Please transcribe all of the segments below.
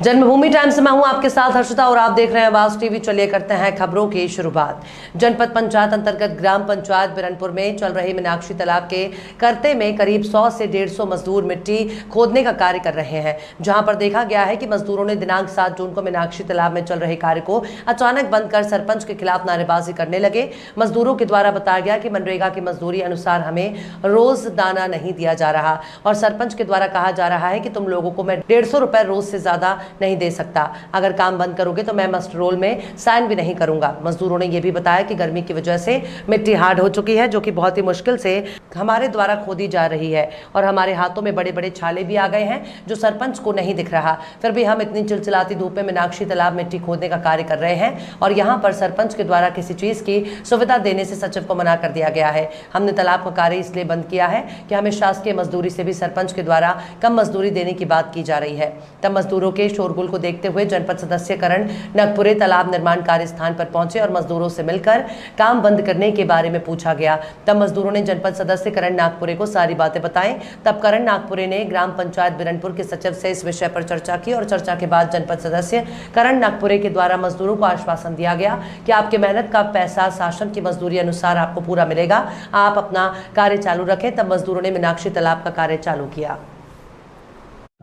जन्मभूमि times से मैं हूं आपके साथ हर्षिता और आप देख रहे हैं आवाज टीवी। चलिए करते हैं खबरों की शुरुआत। जनपद पंचायत अंतर्गत ग्राम पंचायत बिरनपुर में चल रही मीनाक्षी तालाब के करते में करीब 100 से 150 मजदूर मिट्टी खोदने का कार्य कर रहे हैं, जहां पर देखा गया है कि मजदूरों ने दिनांक 7 जून को मीनाक्षी तालाब में चल रहे कार्य को अचानक बंद कर सरपंच के खिलाफ नारेबाजी करने लगे। मजदूरों के द्वारा बताया गया कि मनरेगा की मजदूरी अनुसार हमें रोज दाना नहीं दिया जा रहा और सरपंच के द्वारा कहा जा रहा है कि तुम लोगों को मैं 150 रुपए रोज से ज्यादा नहीं दे सकता, अगर काम बंद करोगे तो मैं मस्ट रोल में साइन भी नहीं करूंगा। मजदूरों ने यह भी बताया कि गर्मी की वजह से मिट्टी हार्ड हो चुकी है, जो कि बहुत ही मुश्किल से हमारे द्वारा खोदी जा रही है और हमारे हाथों में बड़े बड़े छाले भी आ गए हैं जो सरपंच को नहीं दिख रहा। फिर भी हम इतनी चिलचिलाती धूप में मीनाक्षी तालाब मिट्टी खोदने का कार्य कर रहे हैं और यहाँ पर सरपंच के द्वारा किसी चीज की सुविधा देने से सचिव को मना कर दिया गया है। हमने तालाब का कार्य इसलिए बंद किया है कि हमें शासकीय मजदूरी से भी सरपंच के द्वारा कम मजदूरी देने की बात की जा रही है। तब मजदूरों के शोरगुल को देखते हुए जनपद सदस्य करण नागपुरे तालाब निर्माण कार्य स्थान पर पहुंचे और मजदूरों से मिलकर काम बंद करने के बारे में पूछा गया। तब मजदूरों ने जनपद सदस्य करण नागपुरे को सारी बातें बताई। तब करण नागपुरे ने ग्राम पंचायत बिरनपुर के सचिव से इस विषय पर चर्चा की और चर्चा के बाद जनपद सदस्य करण नागपुरे के द्वारा मजदूरों को आश्वासन दिया गया कि आपके मेहनत का पैसा शासन की मजदूरी अनुसार आपको पूरा मिलेगा, आप अपना कार्य चालू रखें। तब मजदूरों ने मीनाक्षी तालाब का कार्य चालू किया।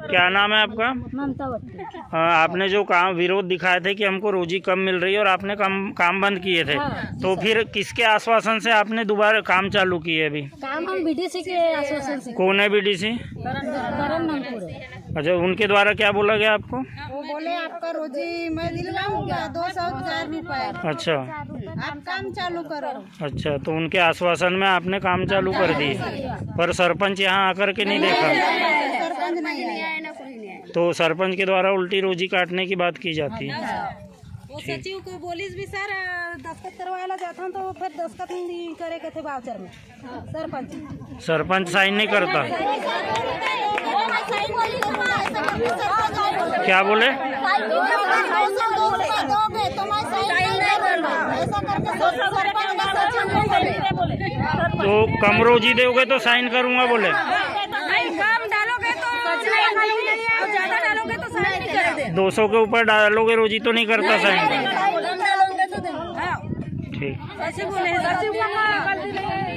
क्या नाम है आपका? ममता भट्टी। हाँ, आपने जो काम विरोध दिखाए थे कि हमको रोजी कम मिल रही है और आपने काम बंद किए थे, तो फिर किसके आश्वासन से आपने दोबारा काम चालू किए? अभी काम हम बीडीसी के आश्वासन से। कौन है बीडीसी? करण नागपुरे। अच्छा, उनके द्वारा क्या बोला गया आपको? वो बोले आपका रोजी मैं दिलवाऊंगा 200 रुपए। अच्छा, आप काम चालू करो। अच्छा, तो उनके आश्वासन में आपने काम चालू कर दिए, पर सरपंच यहाँ आकर के नहीं देखा? सरपंच नहीं आया। तो सरपंच के द्वारा उल्टी रोजी काटने की बात की जाती है। वो सचिव को बोलिस भी सर दस्तखत करवाना चाहता हूँ, तो फिर दस्तखत नहीं करे के थे वाउचर में। सरपंच साइन नहीं करता? क्या बोले? तो कम रोजी दोगे तो साइन करूँगा बोले? कम डालोगे तो ज्यादा डालोगे तो साइन नहीं करेंगे। 200 के ऊपर डालोगे रोजी तो नहीं करता साइन? ठीक। सचिव बोले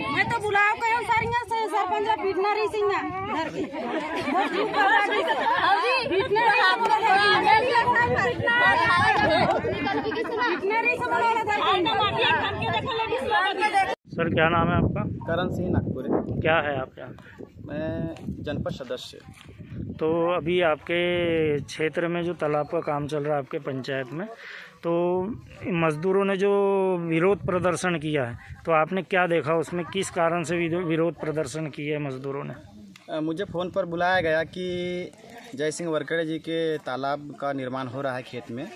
मैं तो बुलाओ कहीं सारियां से सरपंच पीटना रही सिंह घर की सर, क्या नाम है आपका? करण सिंह नागपुरे। क्या है आप यहाँ? मैं जनपद सदस्य। तो अभी आपके क्षेत्र में जो तालाब का काम चल रहा है आपके पंचायत में, तो मजदूरों ने जो विरोध प्रदर्शन किया है, तो आपने क्या देखा उसमें? किस कारण से विरोध प्रदर्शन किया है मजदूरों ने? मुझे फ़ोन पर बुलाया गया कि जय सिंह वरकड़े जी के तालाब का निर्माण हो रहा है खेत में,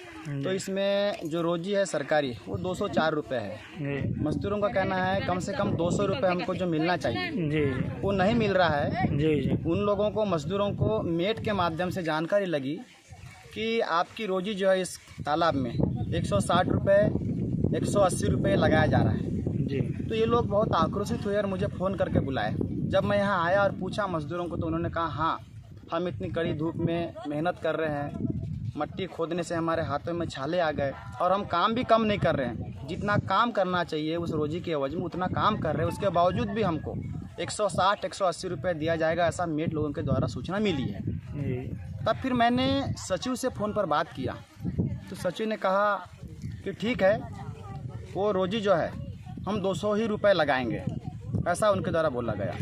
तो इसमें जो रोजी है सरकारी वो 204 रुपये है। मजदूरों का कहना है कम से कम 200 रुपये हमको जो मिलना चाहिए जी वो नहीं मिल रहा है। जी। उन लोगों को मजदूरों को मेट के माध्यम से जानकारी लगी कि आपकी रोजी जो है इस तालाब में 160 रुपये 180 रुपये लगाया जा रहा है जी। तो ये लोग बहुत आक्रोशित हुए और मुझे फ़ोन करके बुलाए। जब मैं यहाँ आया और पूछा मजदूरों को, तो उन्होंने कहा हाँ, हम इतनी कड़ी धूप में मेहनत कर रहे हैं, मट्टी खोदने से हमारे हाथों में छाले आ गए और हम काम भी कम नहीं कर रहे हैं, जितना काम करना चाहिए उस रोजी के एवज में उतना काम कर रहे हैं, उसके बावजूद भी हमको 160 180 रुपये दिया जाएगा, ऐसा मेट लोगों के द्वारा सूचना मिली है। तब फिर मैंने सचिव से फ़ोन पर बात किया, तो सचिव ने कहा कि ठीक है, वो रोजी जो है हम 200 ही रुपये लगाएंगे, ऐसा उनके द्वारा बोला गया।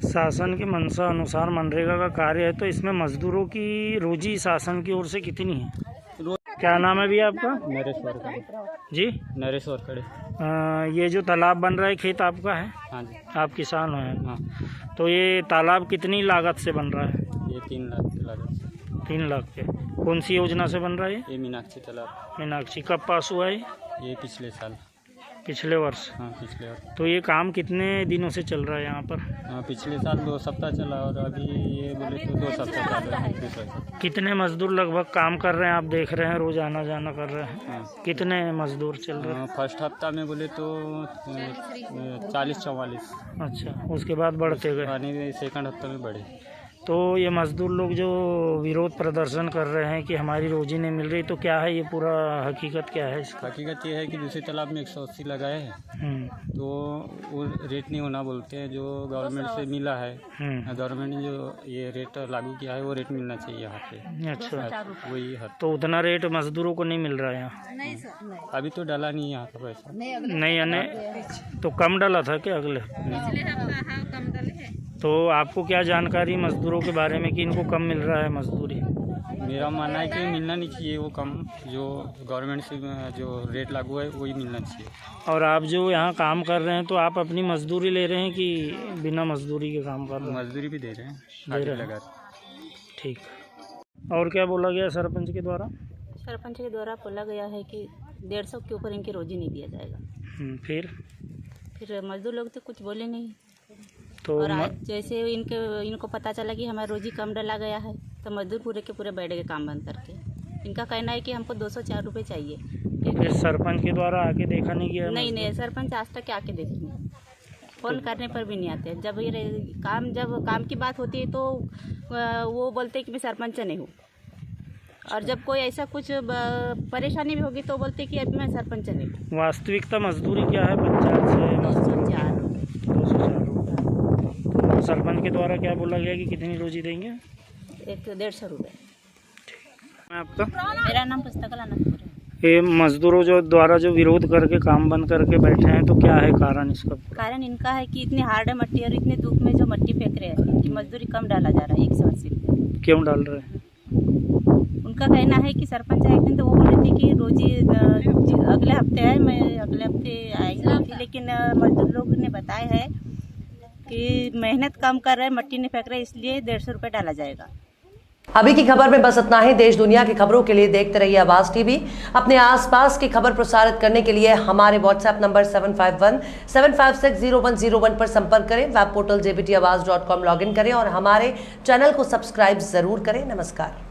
शासन की मंशा अनुसार मनरेगा का कार्य है, तो इसमें मजदूरों की रोजी शासन की ओर से कितनी है? क्या नाम है भैया आपका? नरेश्वर खड़े जी। नरेश्वर खड़े। ये जो तालाब बन रहा है खेत आपका है? हाँ जी। आप किसान हैं? हाँ। तो ये तालाब कितनी लागत से बन रहा है? ये 3 लाख की लागत से। 3 लाख के। कौन सी योजना से बन रहा है ये मीनाक्षी तालाब। मीनाक्षी कब पास हुआ है? ये पिछले साल। पिछले वर्ष? हाँ, पिछले वर्ष। तो ये काम कितने दिनों से चल रहा है यहाँ पर? हाँ, पिछले साल 2 सप्ताह चला और अभी ये बोले तो 2 सप्ताह चल रहा है। कितने मजदूर लगभग काम कर रहे हैं? आप देख रहे हैं रोज आना जाना कर रहे हैं। हाँ। कितने मजदूर चल रहे हैं? फर्स्ट हफ्ता में बोले तो 40-44। अच्छा, उसके बाद बढ़ते गए? यानी सेकंड हफ्ता में बढ़े। तो तो ये मजदूर लोग जो विरोध प्रदर्शन कर रहे हैं कि हमारी रोजी नहीं मिल रही, तो क्या है ये पूरा हकीकत क्या है इसका? हकीकत ये है कि दूसरे तालाब में 180 लगाए हैं, तो वो रेट नहीं होना बोलते हैं जो गवर्नमेंट से मिला है। गवर्नमेंट ने जो ये रेट लागू किया है वो रेट मिलना चाहिए यहाँ पे। अच्छा, वही है। तो उतना रेट मजदूरों को नहीं मिल रहा है यहाँ? नहीं सर, अभी तो डाला नहीं यहाँ का पैसा। नहीं, यानी तो कम डाला था क्या अगले? पिछले हफ्ता हाँ कम डले है। तो आपको क्या जानकारी मजदूरों के बारे में कि इनको कम मिल रहा है मजदूरी? मेरा मानना है कि मिलना नहीं चाहिए वो कम, जो गवर्नमेंट से जो रेट लागू है वही मिलना चाहिए। और आप जो यहाँ काम कर रहे हैं तो आप अपनी मजदूरी ले रहे हैं कि बिना मजदूरी के काम कर रहे हैं? मजदूरी भी दे रहे हैं, दे रहे हैं। लगा। ठीक। और क्या बोला गया सरपंच के द्वारा? सरपंच के द्वारा बोला गया है कि 150 के ऊपर इनकी रोजी नहीं दिया जाएगा। फिर मजदूर लोग तो कुछ बोले नहीं। तो और आज जैसे इनको पता चला कि हमारा रोजी कम डाला गया है तो मजदूर पूरे के पूरे बैठ गए काम बंद करके। इनका कहना है कि हमको 204 रुपये चाहिए। फिर सरपंच के द्वारा आके देखा नहीं गया? नहीं, सरपंच आज तक आके देखेंगे, फोन करने पर भी नहीं आते। जब काम की बात होती है तो वो बोलते हैं कि मैं सरपंच नहीं हूँ, और जब कोई ऐसा कुछ परेशानी भी होगी तो बोलते कि अभी मैं सरपंच नहीं हूँ। वास्तविकता मजदूरी क्या है पंचायत से? 204। तो सरपंच के द्वारा क्या बोला गया कि कितनी रोजी देंगे? 150 रुपये। आपका? मेरा नाम पुस्तकला अनंतपुर है। ये मजदूरों जो द्वारा जो विरोध करके काम बंद करके बैठे हैं, तो क्या है कारण इसका? कारण इनका है कि इतनी हार्ड मट्टी और इतने धूप में जो मट्टी फेंक रहे हैं, इनकी मजदूरी कम डाला जा रहा है 180 रुपये। क्यों डाल रहे हैं? उनका कहना है कि सरपंच आए थे तो वो बोले थे कि रोजी अगले हफ्ते है, मैं अगले हफ्ते आएगी थी, लेकिन मजदूर लोग ने बताया है कि मेहनत कम कर रहे हैं, मट्टी नहीं फेंक रहे, इसलिए 150 रुपये डाला जाएगा। अभी की खबर में बस इतना ही। देश दुनिया की खबरों के लिए देखते रहिए आवाज टीवी। अपने आसपास की खबर प्रसारित करने के लिए हमारे व्हाट्सएप नंबर 7517560101 पर संपर्क करें। वेब पोर्टल jbtawaz.com लॉगिन करें और हमारे चैनल को सब्सक्राइब जरूर करें। नमस्कार।